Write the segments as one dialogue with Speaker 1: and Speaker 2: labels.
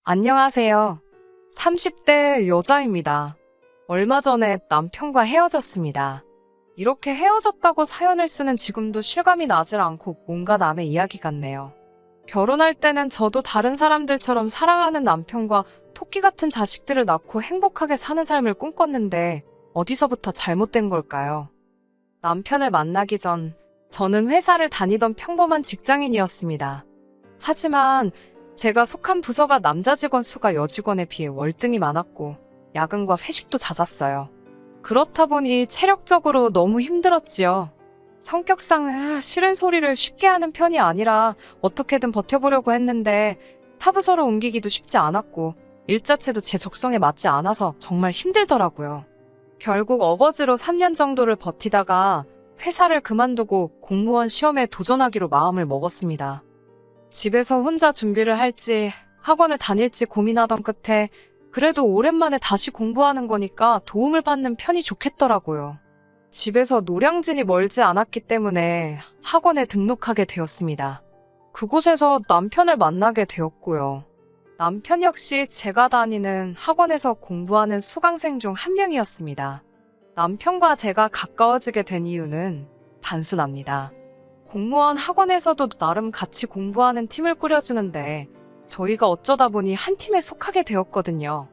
Speaker 1: 안녕하세요. 30대 여자입니다. 얼마 전에 남편과 헤어졌습니다. 이렇게 헤어졌다고 사연을 쓰는 지금도 실감이 나질 않고 뭔가 남의 이야기 같네요. 결혼할 때는 저도 다른 사람들처럼 사랑하는 남편과 토끼 같은 자식들을 낳고 행복하게 사는 삶을 꿈꿨는데 어디서부터 잘못된 걸까요? 남편을 만나기 전 저는 회사를 다니던 평범한 직장인이었습니다. 하지만 제가 속한 부서가 남자 직원 수가 여직원에 비해 월등히 많았고 야근과 회식도 잦았어요. 그렇다 보니 체력적으로 너무 힘들었지요. 성격상 싫은 소리를 쉽게 하는 편이 아니라 어떻게든 버텨보려고 했는데 타 부서로 옮기기도 쉽지 않았고 일 자체도 제 적성에 맞지 않아서 정말 힘들더라고요. 결국 어거지로 3년 정도를 버티다가 회사를 그만두고 공무원 시험에 도전하기로 마음을 먹었습니다. 집에서 혼자 준비를 할지 학원을 다닐지 고민하던 끝에 그래도 오랜만에 다시 공부하는 거니까 도움을 받는 편이 좋겠더라고요. 집에서 노량진이 멀지 않았기 때문에 학원에 등록하게 되었습니다. 그곳에서 남편을 만나게 되었고요. 남편 역시 제가 다니는 학원에서 공부하는 수강생 중 한 명이었습니다. 남편과 제가 가까워지게 된 이유는 단순합니다. 공무원 학원에서도 나름 같이 공부하는 팀을 꾸려주는데 저희가 어쩌다 보니 한 팀에 속하게 되었거든요.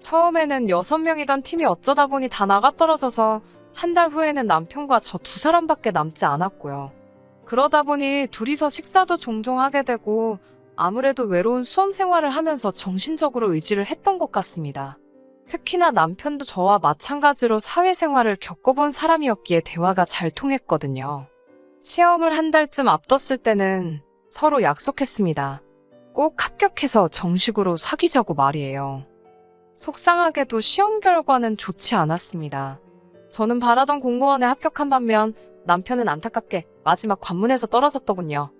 Speaker 1: 처음에는 6명이던 팀이 어쩌다 보니 다 나가떨어져서 한 달 후에는 남편과 저 2사람밖에 남지 않았고요. 그러다 보니 둘이서 식사도 종종 하게 되고 아무래도 외로운 수험 생활을 하면서 정신적으로 의지를 했던 것 같습니다. 특히나 남편도 저와 마찬가지로 사회생활을 겪어본 사람이었기에 대화가 잘 통했거든요. 시험을 한 달쯤 앞뒀을 때는 서로 약속했습니다. 꼭 합격해서 정식으로 사귀자고 말이에요. 속상하게도 시험 결과는 좋지 않았습니다. 저는 바라던 공무원에 합격한 반면 남편은 안타깝게 마지막 관문에서 떨어졌더군요.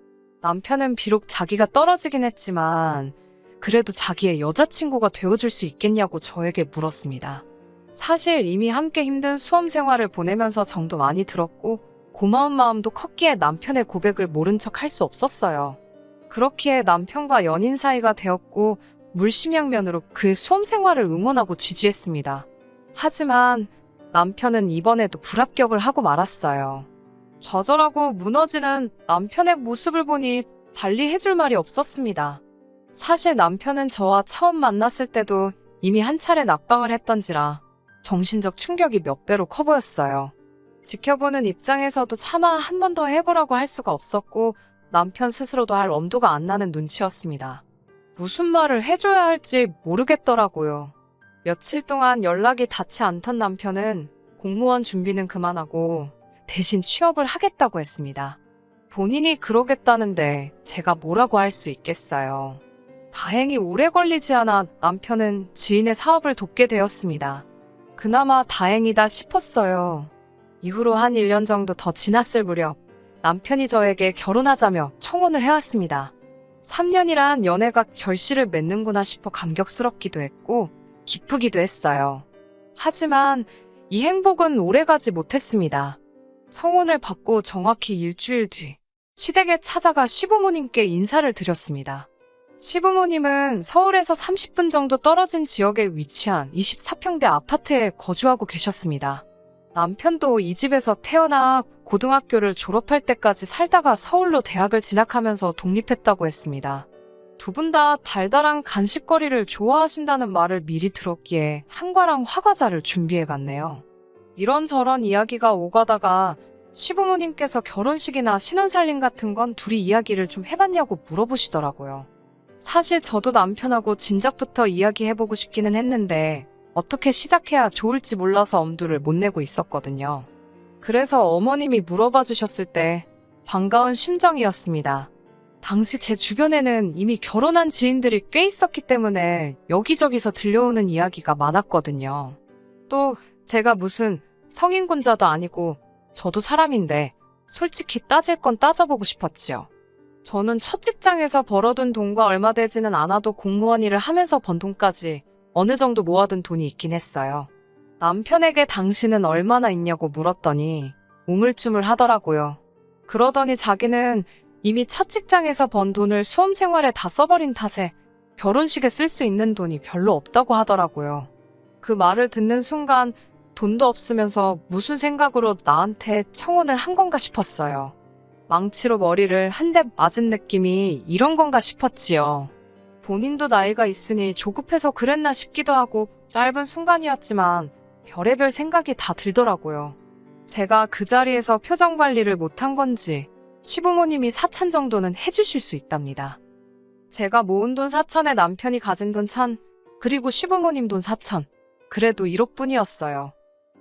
Speaker 1: 남편은 비록 자기가 떨어지긴 했지만 그래도 자기의 여자친구가 되어줄 수 있겠냐고 저에게 물었습니다. 사실 이미 함께 힘든 수험 생활을 보내면서 정도 많이 들었고 고마운 마음도 컸기에 남편의 고백을 모른 척 할 수 없었어요. 그렇기에 남편과 연인 사이가 되었고 물심양면으로 그의 수험 생활을 응원하고 지지했습니다. 하지만 남편은 이번에도 불합격을 하고 말았어요. 좌절하고 무너지는 남편의 모습을 보니 달리 해줄 말이 없었습니다. 사실 남편은 저와 처음 만났을 때도 이미 한 차례 낙방을 했던지라 정신적 충격이 몇 배로 커 보였어요. 지켜보는 입장에서도 차마 한 번 더 해보라고 할 수가 없었고 남편 스스로도 할 엄두가 안 나는 눈치였습니다. 무슨 말을 해줘야 할지 모르겠더라고요. 며칠 동안 연락이 닿지 않던 남편은 공무원 준비는 그만하고 대신 취업을 하겠다고 했습니다. 본인이 그러겠다는데 제가 뭐라고 할 수 있겠어요. 다행히 오래 걸리지 않아 남편은 지인의 사업을 돕게 되었습니다. 그나마 다행이다 싶었어요. 이후로 한 1년 정도 더 지났을 무렵 남편이 저에게 결혼하자며 청혼을 해왔습니다. 3년이란 연애가 결실을 맺는구나 싶어 감격스럽기도 했고 기쁘기도 했어요. 하지만 이 행복은 오래가지 못했습니다. 청혼을 받고 정확히 일주일 뒤 시댁에 찾아가 시부모님께 인사를 드렸습니다. 시부모님은 서울에서 30분 정도 떨어진 지역에 위치한 24평대 아파트에 거주하고 계셨습니다. 남편도 이 집에서 태어나 고등학교를 졸업할 때까지 살다가 서울로 대학을 진학하면서 독립했다고 했습니다. 두 분 다 달달한 간식거리를 좋아하신다는 말을 미리 들었기에 한과랑 화과자를 준비해 갔네요. 이런저런 이야기가 오가다가 시부모님께서 결혼식이나 신혼살림 같은 건 둘이 이야기를 좀 해봤냐고 물어보시더라고요. 사실 저도 남편하고 진작부터 이야기해보고 싶기는 했는데 어떻게 시작해야 좋을지 몰라서 엄두를 못 내고 있었거든요. 그래서 어머님이 물어봐 주셨을 때 반가운 심정이었습니다. 당시 제 주변에는 이미 결혼한 지인들이 꽤 있었기 때문에 여기저기서 들려오는 이야기가 많았거든요. 또 제가 무슨 성인군자도 아니고 저도 사람인데 솔직히 따질 건 따져보고 싶었지요. 저는 첫 직장에서 벌어둔 돈과 얼마 되지는 않아도 공무원 일을 하면서 번 돈까지 어느 정도 모아둔 돈이 있긴 했어요. 남편에게 당신은 얼마나 있냐고 물었더니 우물쭈물 하더라고요. 그러더니 자기는 이미 첫 직장에서 번 돈을 수험 생활에 다 써버린 탓에 결혼식에 쓸 수 있는 돈이 별로 없다고 하더라고요. 그 말을 듣는 순간 돈도 없으면서 무슨 생각으로 나한테 청혼을 한 건가 싶었어요. 망치로 머리를 한 대 맞은 느낌이 이런 건가 싶었지요. 본인도 나이가 있으니 조급해서 그랬나 싶기도 하고 짧은 순간이었지만 별의별 생각이 다 들더라고요. 제가 그 자리에서 표정 관리를 못한 건지 시부모님이 4천 정도는 해주실 수 있답니다. 제가 모은 돈 4천에 남편이 가진 돈 1,000, 그리고 시부모님 돈 4천. 그래도 1억뿐이었어요.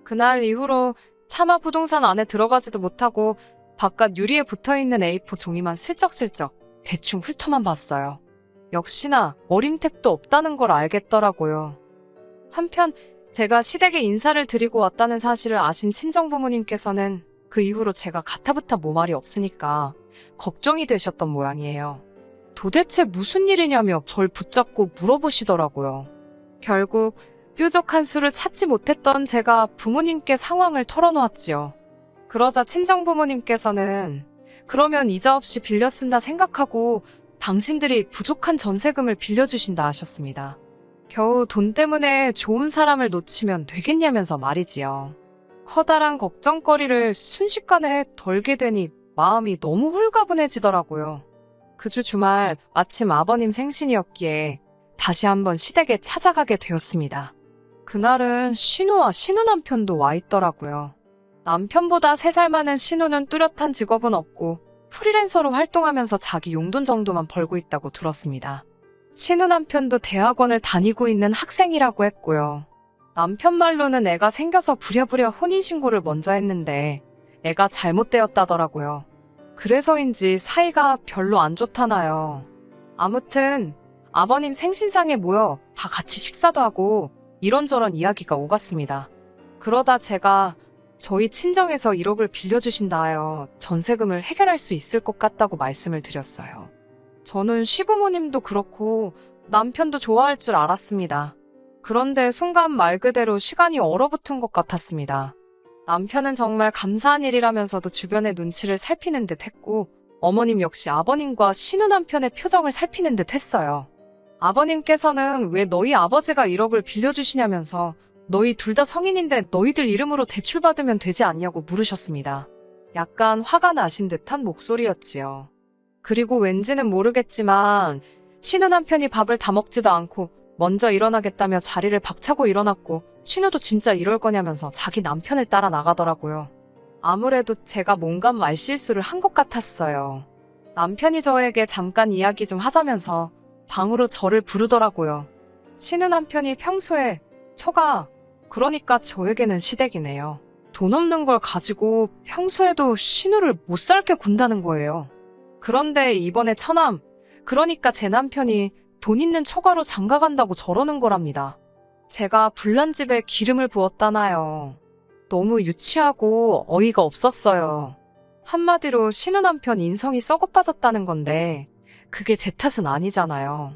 Speaker 1: 그날 이후로 차마 부동산 안에 들어가지도 못하고 바깥 유리에 붙어있는 A4 종이만 슬쩍슬쩍 대충 훑어만 봤어요. 역시나 어림택도 없다는 걸 알겠더라고요. 한편 제가 시댁에 인사를 드리고 왔다는 사실을 아신 친정부모님께서는 그 이후로 제가 가타부타 뭐 말이 없으니까 걱정이 되셨던 모양이에요. 도대체 무슨 일이냐며 절 붙잡고 물어보시더라고요. 결국 뾰족한 수를 찾지 못했던 제가 부모님께 상황을 털어놓았지요. 그러자 친정부모님께서는 그러면 이자 없이 빌려 쓴다 생각하고 당신들이 부족한 전세금을 빌려주신다 하셨습니다. 겨우 돈 때문에 좋은 사람을 놓치면 되겠냐면서 말이지요. 커다란 걱정거리를 순식간에 덜게 되니 마음이 너무 홀가분해지더라고요. 그 주 주말 마침 아버님 생신이었기에 다시 한번 시댁에 찾아가게 되었습니다. 그날은 신우와 신우 남편도 와 있더라고요. 남편보다 3살 많은 신우는 뚜렷한 직업은 없고 프리랜서로 활동하면서 자기 용돈 정도만 벌고 있다고 들었습니다. 신우 남편도 대학원을 다니고 있는 학생이라고 했고요. 남편 말로는 애가 생겨서 부랴부랴 혼인신고를 먼저 했는데 애가 잘못되었다더라고요. 그래서인지 사이가 별로 안 좋다나요. 아무튼 아버님 생신상에 모여 다 같이 식사도 하고 이런저런 이야기가 오갔습니다. 그러다 제가 저희 친정에서 1억을 빌려주신다 하여 전세금을 해결할 수 있을 것 같다고 말씀을 드렸어요. 저는 시부모님도 그렇고 남편도 좋아할 줄 알았습니다. 그런데 순간 말 그대로 시간이 얼어붙은 것 같았습니다. 남편은 정말 감사한 일이라면서도 주변의 눈치를 살피는 듯 했고 어머님 역시 아버님과 신우 남편의 표정을 살피는 듯 했어요. 아버님께서는 왜 너희 아버지가 1억을 빌려주시냐면서 너희 둘 다 성인인데 너희들 이름으로 대출받으면 되지 않냐고 물으셨습니다. 약간 화가 나신 듯한 목소리였지요. 그리고 왠지는 모르겠지만 신우 남편이 밥을 다 먹지도 않고 먼저 일어나겠다며 자리를 박차고 일어났고 신우도 진짜 이럴 거냐면서 자기 남편을 따라 나가더라고요. 아무래도 제가 뭔가 말실수를 한 것 같았어요. 남편이 저에게 잠깐 이야기 좀 하자면서 방으로 저를 부르더라고요. 신우 남편이 평소에 처가, 그러니까 저에게는 시댁이네요. 돈 없는 걸 가지고 평소에도 신우를 못 살게 군다는 거예요. 그런데 이번에 처남, 그러니까 제 남편이 돈 있는 처가로 장가간다고 저러는 거랍니다. 제가 불난 집에 기름을 부었다나요. 너무 유치하고 어이가 없었어요. 한마디로 신우 남편 인성이 썩어 빠졌다는 건데 그게 제 탓은 아니잖아요.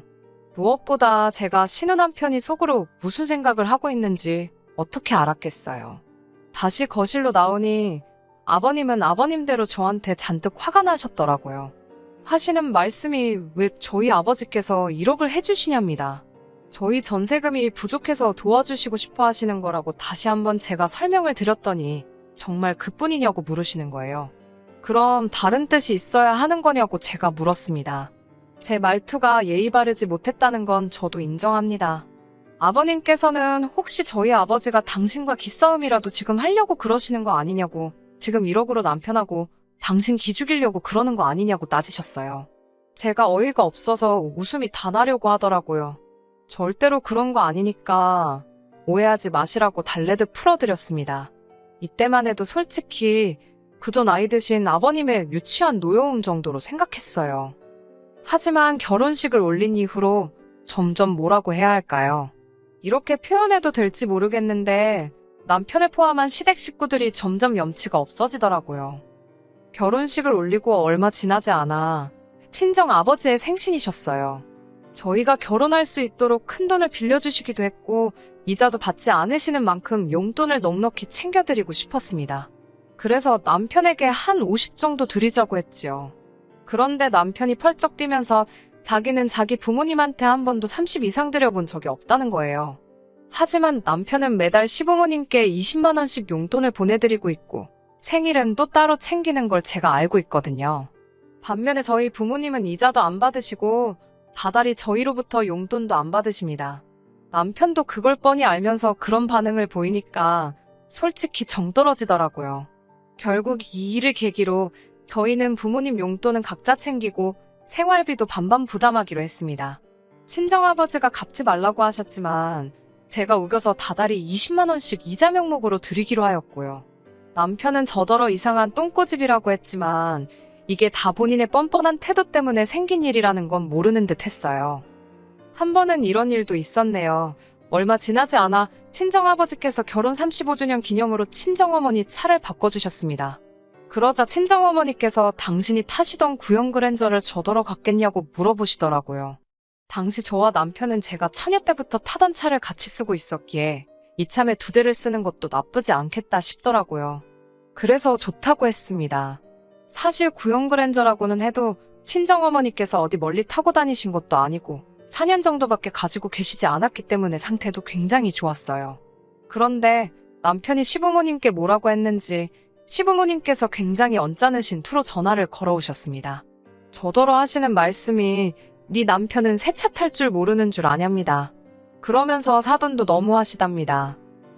Speaker 1: 무엇보다 제가 신우 남편이 속으로 무슨 생각을 하고 있는지 어떻게 알았겠어요. 다시 거실로 나오니 아버님은 아버님대로 저한테 잔뜩 화가 나셨더라고요. 하시는 말씀이 왜 저희 아버지께서 1억을 해주시냐입니다. 저희 전세금이 부족해서 도와주시고 싶어 하시는 거라고 다시 한번 제가 설명을 드렸더니 정말 그뿐이냐고 물으시는 거예요. 그럼 다른 뜻이 있어야 하는 거냐고 제가 물었습니다. 제 말투가 예의 바르지 못했다는 건 저도 인정합니다. 아버님께서는 혹시 저희 아버지가 당신과 기싸움이라도 지금 하려고 그러시는 거 아니냐고, 지금 1억으로 남편하고 당신 기죽이려고 그러는 거 아니냐고 따지셨어요. 제가 어이가 없어서 웃음이 다 나려고 하더라고요. 절대로 그런 거 아니니까 오해하지 마시라고 달래듯 풀어드렸습니다. 이때만 해도 솔직히 그저 나이 드신 아버님의 유치한 노여움 정도로 생각했어요. 하지만 결혼식을 올린 이후로 점점 뭐라고 해야 할까요? 이렇게 표현해도 될지 모르겠는데 남편을 포함한 시댁 식구들이 점점 염치가 없어지더라고요. 결혼식을 올리고 얼마 지나지 않아 친정 아버지의 생신이셨어요. 저희가 결혼할 수 있도록 큰 돈을 빌려주시기도 했고 이자도 받지 않으시는 만큼 용돈을 넉넉히 챙겨드리고 싶었습니다. 그래서 남편에게 한 50 정도 드리자고 했지요. 그런데 남편이 펄쩍 뛰면서 자기는 자기 부모님한테 한 번도 30 이상 드려본 적이 없다는 거예요. 하지만 남편은 매달 시부모님께 20만 원씩 용돈을 보내드리고 있고 생일은 또 따로 챙기는 걸 제가 알고 있거든요. 반면에 저희 부모님은 이자도 안 받으시고 다달이 저희로부터 용돈도 안 받으십니다. 남편도 그걸 뻔히 알면서 그런 반응을 보이니까 솔직히 정 떨어지더라고요. 결국 이 일을 계기로 저희는 부모님 용돈은 각자 챙기고 생활비도 반반 부담하기로 했습니다. 친정아버지가 갚지 말라고 하셨지만 제가 우겨서 다달이 20만 원씩 이자 명목으로 드리기로 하였고요. 남편은 저더러 이상한 똥꼬집이라고 했지만 이게 다 본인의 뻔뻔한 태도 때문에 생긴 일이라는 건 모르는 듯 했어요. 한 번은 이런 일도 있었네요. 얼마 지나지 않아 친정아버지께서 결혼 35주년 기념으로 친정어머니 차를 바꿔주셨습니다. 그러자 친정어머니께서 당신이 타시던 구형 그랜저를 저더러 갖겠냐고 물어보시더라고요. 당시 저와 남편은 제가 처녀 때부터 타던 차를 같이 쓰고 있었기에 이참에 2대를 쓰는 것도 나쁘지 않겠다 싶더라고요. 그래서 좋다고 했습니다. 사실 구형 그랜저라고는 해도 친정어머니께서 어디 멀리 타고 다니신 것도 아니고 4년 정도밖에 가지고 계시지 않았기 때문에 상태도 굉장히 좋았어요. 그런데 남편이 시부모님께 뭐라고 했는지 시부모님께서 굉장히 언짢으신 투로 전화를 걸어오셨습니다. 저더러 하시는 말씀이 네 남편은 새 차 탈 줄 모르는 줄 아냐입니다. 그러면서 사돈도 너무 하시답니다.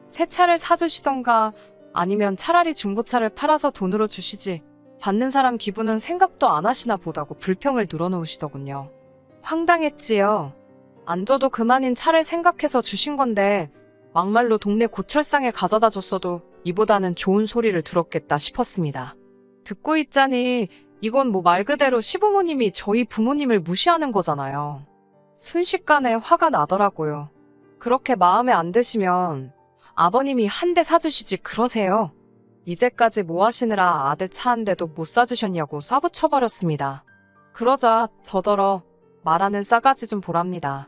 Speaker 1: 새 차를 사주시던가 아니면 차라리 중고차를 팔아서 돈으로 주시지 받는 사람 기분은 생각도 안 하시나 보다고 불평을 늘어놓으시더군요. 황당했지요. 안 줘도 그만인 차를 생각해서 주신 건데 막말로 동네 고철상에 가져다 줬어도 이보다는 좋은 소리를 들었겠다 싶었습니다. 듣고 있자니 이건 뭐 말 그대로 시부모님이 저희 부모님을 무시하는 거잖아요. 순식간에 화가 나더라고요. 그렇게 마음에 안 드시면 아버님이 한 대 사주시지 그러세요. 이제까지 뭐 하시느라 아들 차 한 대도 못 사주셨냐고 쏴붙여버렸습니다. 그러자 저더러 말하는 싸가지 좀 보랍니다.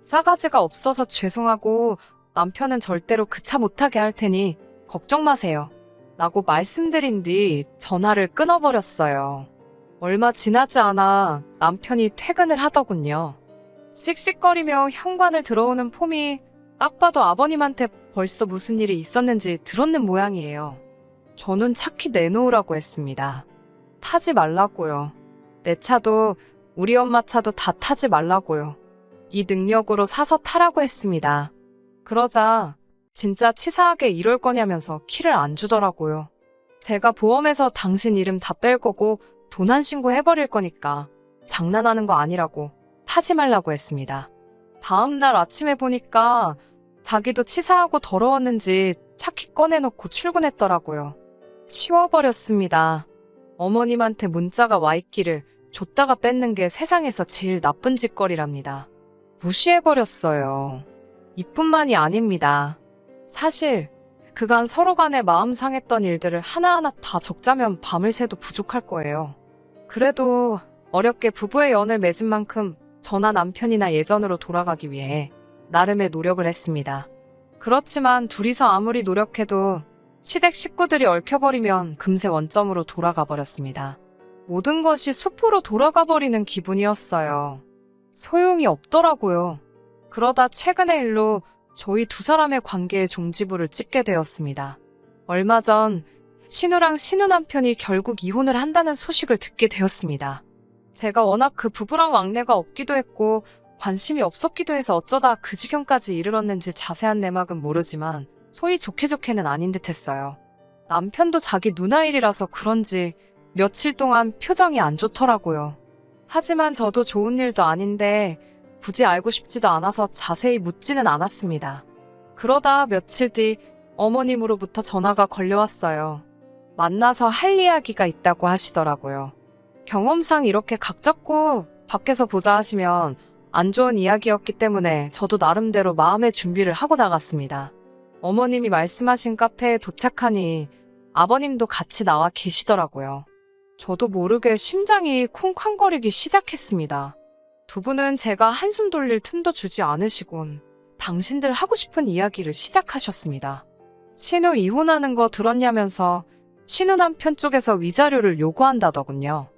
Speaker 1: 싸가지가 없어서 죄송하고 남편은 절대로 그 차 못 타게 할 테니 걱정 마세요. 라고 말씀드린 뒤 전화를 끊어버렸어요. 얼마 지나지 않아 남편이 퇴근을 하더군요. 씩씩거리며 현관을 들어오는 폼이 딱 봐도 아버님한테 벌써 무슨 일이 있었는지 들었는 모양이에요. 저는 차키 내놓으라고 했습니다. 타지 말라고요. 내 차도 우리 엄마 차도 다 타지 말라고요. 네 능력으로 사서 타라고 했습니다. 그러자 진짜 치사하게 이럴 거냐면서 키를 안 주더라고요. 제가 보험에서 당신 이름 다 뺄 거고 도난 신고해버릴 거니까 장난하는 거 아니라고 타지 말라고 했습니다. 다음 날 아침에 보니까 자기도 치사하고 더러웠는지 차키 꺼내놓고 출근했더라고요. 치워버렸습니다. 어머님한테 문자가 와 있기를 줬다가 뺏는 게 세상에서 제일 나쁜 짓거리랍니다. 무시해버렸어요. 이뿐만이 아닙니다. 사실 그간 서로 간에 마음 상했던 일들을 하나하나 다 적자면 밤을 새도 부족할 거예요. 그래도 어렵게 부부의 연을 맺은 만큼 저나 남편이나 예전으로 돌아가기 위해 나름의 노력을 했습니다. 그렇지만 둘이서 아무리 노력해도 시댁 식구들이 얽혀버리면 금세 원점으로 돌아가 버렸습니다. 모든 것이 수포로 돌아가 버리는 기분이었어요. 소용이 없더라고요. 그러다 최근의 일로 저희 두 사람의 관계에 종지부를 찍게 되었습니다. 얼마 전 신우랑 신우 남편이 결국 이혼을 한다는 소식을 듣게 되었습니다. 제가 워낙 그 부부랑 왕래가 없기도 했고 관심이 없었기도 해서 어쩌다 그 지경까지 이르렀는지 자세한 내막은 모르지만 소위 좋게 좋게는 아닌 듯 했어요. 남편도 자기 누나 일이라서 그런지 며칠 동안 표정이 안 좋더라고요. 하지만 저도 좋은 일도 아닌데 굳이 알고 싶지도 않아서 자세히 묻지는 않았습니다. 그러다 며칠 뒤 어머님으로부터 전화가 걸려왔어요. 만나서 할 이야기가 있다고 하시더라고요. 경험상 이렇게 각 잡고 밖에서 보자 하시면 안 좋은 이야기였기 때문에 저도 나름대로 마음의 준비를 하고 나갔습니다. 어머님이 말씀하신 카페에 도착하니 아버님도 같이 나와 계시더라고요. 저도 모르게 심장이 쿵쾅거리기 시작했습니다. 두 분은 제가 한숨 돌릴 틈도 주지 않으시곤 당신들 하고 싶은 이야기를 시작하셨습니다. 신우 이혼하는 거 들었냐면서 신우 남편 쪽에서 위자료를 요구한다더군요.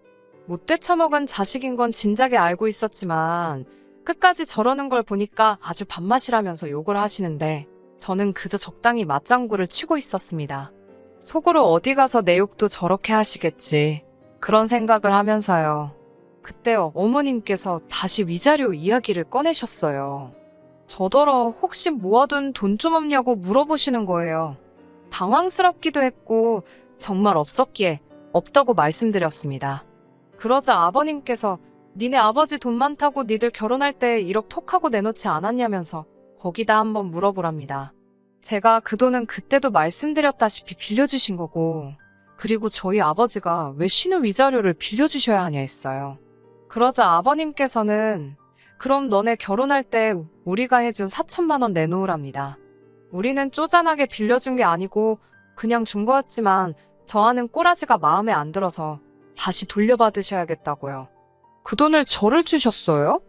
Speaker 1: 못돼 처먹은 자식인 건 진작에 알고 있었지만 끝까지 저러는 걸 보니까 아주 밥맛이라면서 욕을 하시는데 저는 그저 적당히 맞장구를 치고 있었습니다. 속으로 어디 가서 내 욕도 저렇게 하시겠지. 그런 생각을 하면서요. 그때 어머님께서 다시 위자료 이야기를 꺼내셨어요. 저더러 혹시 모아둔 돈 좀 없냐고 물어보시는 거예요. 당황스럽기도 했고 정말 없었기에 없다고 말씀드렸습니다. 그러자 아버님께서 니네 아버지 돈 많다고 니들 결혼할 때 1억 톡하고 내놓지 않았냐면서 거기다 한번 물어보랍니다. 제가 그 돈은 그때도 말씀드렸다시피 빌려주신 거고 그리고 저희 아버지가 왜 신우 위자료를 빌려주셔야 하냐 했어요. 그러자 아버님께서는 그럼 너네 결혼할 때 우리가 해준 4천만 원 내놓으랍니다. 우리는 쪼잔하게 빌려준 게 아니고 그냥 준 거였지만 저하는 꼬라지가 마음에 안 들어서 다시 돌려받으셔야겠다고요. 그 돈을 저를 주셨어요?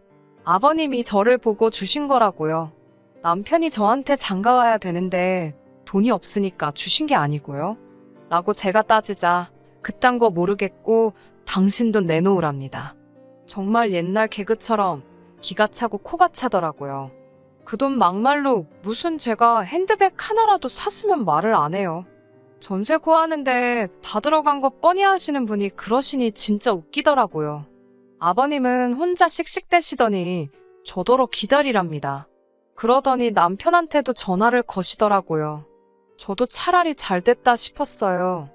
Speaker 1: 아버님이 저를 보고 주신 거라고요. 남편이 저한테 장가와야 되는데 돈이 없으니까 주신 게 아니고요. 라고 제가 따지자 그딴 거 모르겠고 당신 돈 내놓으랍니다. 정말 옛날 개그처럼 기가 차고 코가 차더라고요. 그 돈 막말로 무슨 제가 핸드백 하나라도 샀으면 말을 안 해요. 전세 구하는데 다 들어간 거 뻔히 하시는 분이 그러시니 진짜 웃기더라고요. 아버님은 혼자 씩씩대시더니 저더러 기다리랍니다. 그러더니 남편한테도 전화를 거시더라고요. 저도 차라리 잘 됐다 싶었어요.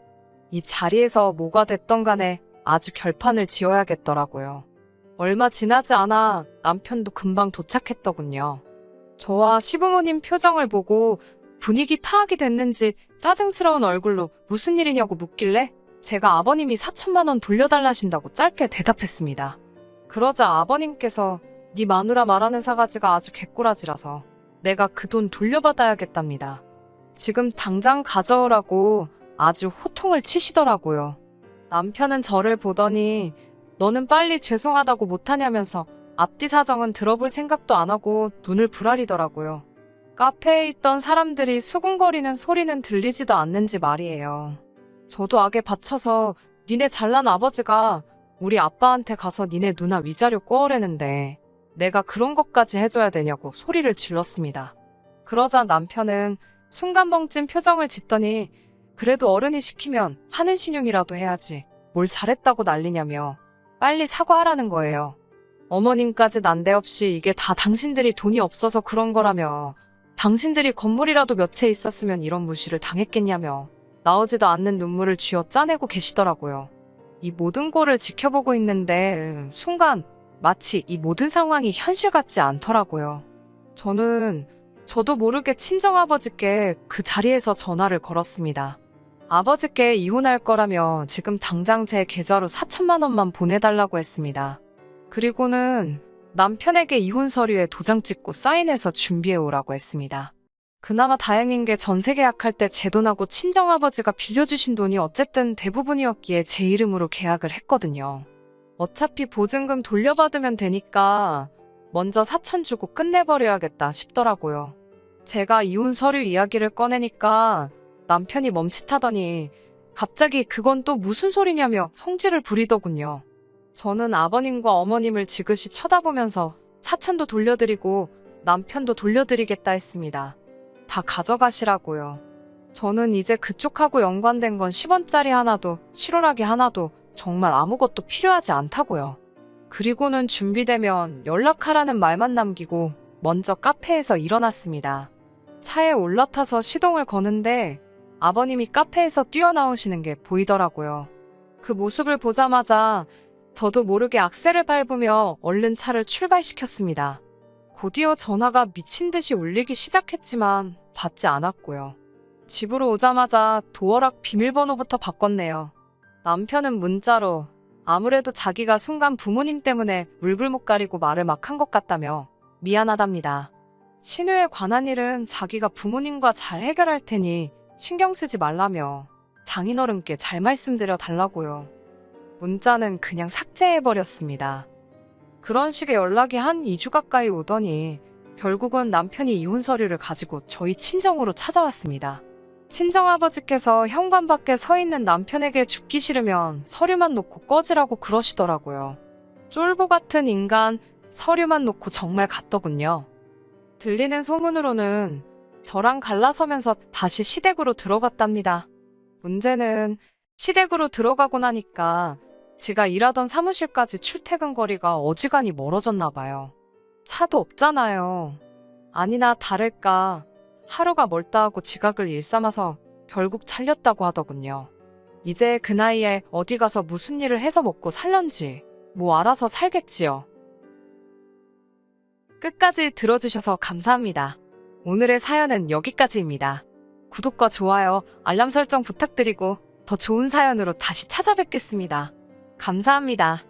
Speaker 1: 이 자리에서 뭐가 됐던 간에 아주 결판을 지어야겠더라고요. 얼마 지나지 않아 남편도 금방 도착했더군요. 저와 시부모님 표정을 보고 분위기 파악이 됐는지 짜증스러운 얼굴로 무슨 일이냐고 묻길래 제가 아버님이 4천만 원 돌려달라신다고 짧게 대답했습니다. 그러자 아버님께서 네 마누라 말하는 사가지가 아주 개꼬라지라서 내가 그 돈 돌려받아야겠답니다. 지금 당장 가져오라고 아주 호통을 치시더라고요. 남편은 저를 보더니 너는 빨리 죄송하다고 못하냐면서 앞뒤 사정은 들어볼 생각도 안 하고 눈을 부라리더라고요. 카페에 있던 사람들이 수군거리는 소리는 들리지도 않는지 말이에요. 저도 악에 받쳐서 니네 잘난 아버지가 우리 아빠한테 가서 니네 누나 위자료 꺼오래는데 내가 그런 것까지 해줘야 되냐고 소리를 질렀습니다. 그러자 남편은 순간 벙찐 표정을 짓더니 그래도 어른이 시키면 하는 신용이라도 해야지 뭘 잘했다고 난리냐며 빨리 사과하라는 거예요. 어머님까지 난데없이 이게 다 당신들이 돈이 없어서 그런 거라며 당신들이 건물이라도 몇 채 있었으면 이런 무시를 당했겠냐며 나오지도 않는 눈물을 쥐어 짜내고 계시더라고요. 이 모든 꼴을 지켜보고 있는데 순간 마치 이 모든 상황이 현실 같지 않더라고요. 저도 모르게 친정아버지께 그 자리에서 전화를 걸었습니다. 아버지께 이혼할 거라며 지금 당장 제 계좌로 4천만 원만 보내달라고 했습니다. 그리고는 남편에게 이혼 서류에 도장 찍고 사인해서 준비해 오라고 했습니다. 그나마 다행인 게 전세 계약할 때 제 돈하고 친정아버지가 빌려주신 돈이 어쨌든 대부분이었기에 제 이름으로 계약을 했거든요. 어차피 보증금 돌려받으면 되니까 먼저 4천 주고 끝내버려야겠다 싶더라고요. 제가 이혼 서류 이야기를 꺼내니까 남편이 멈칫하더니 갑자기 그건 또 무슨 소리냐며 성질을 부리더군요. 저는 아버님과 어머님을 지그시 쳐다보면서 4천도 돌려드리고 남편도 돌려드리겠다 했습니다. 다 가져가시라고요. 저는 이제 그쪽하고 연관된 건 10원짜리 하나도 실오라기 하나도 정말 아무것도 필요하지 않다고요. 그리고는 준비되면 연락하라는 말만 남기고 먼저 카페에서 일어났습니다. 차에 올라타서 시동을 거는데 아버님이 카페에서 뛰어나오시는 게 보이더라고요. 그 모습을 보자마자 저도 모르게 악셀을 밟으며 얼른 차를 출발시켰습니다. 곧이어 전화가 미친 듯이 울리기 시작했지만 받지 않았고요. 집으로 오자마자 도어락 비밀번호부터 바꿨네요. 남편은 문자로 아무래도 자기가 순간 부모님 때문에 물불 못 가리고 말을 막 한 것 같다며 미안하답니다. 신우에 관한 일은 자기가 부모님과 잘 해결할 테니 신경 쓰지 말라며 장인어른께 잘 말씀드려 달라고요. 문자는 그냥 삭제해버렸습니다. 그런 식의 연락이 한 2주 가까이 오더니 결국은 남편이 이혼 서류를 가지고 저희 친정으로 찾아왔습니다. 친정아버지께서 현관 밖에 서 있는 남편에게 죽기 싫으면 서류만 놓고 꺼지라고 그러시더라고요. 쫄보 같은 인간, 서류만 놓고 정말 갔더군요. 들리는 소문으로는 저랑 갈라서면서 다시 시댁으로 들어갔답니다. 문제는 시댁으로 들어가고 나니까 제가 일하던 사무실까지 출퇴근 거리가 어지간히 멀어졌나 봐요. 차도 없잖아요. 아니나 다를까 하루가 멀다 하고 지각을 일삼아서 결국 잘렸다고 하더군요. 이제 그 나이에 어디 가서 무슨 일을 해서 먹고 살런지 뭐 알아서 살겠지요. 끝까지 들어주셔서 감사합니다. 오늘의 사연은 여기까지입니다. 구독과 좋아요, 알람 설정 부탁드리고 더 좋은 사연으로 다시 찾아뵙겠습니다. 감사합니다.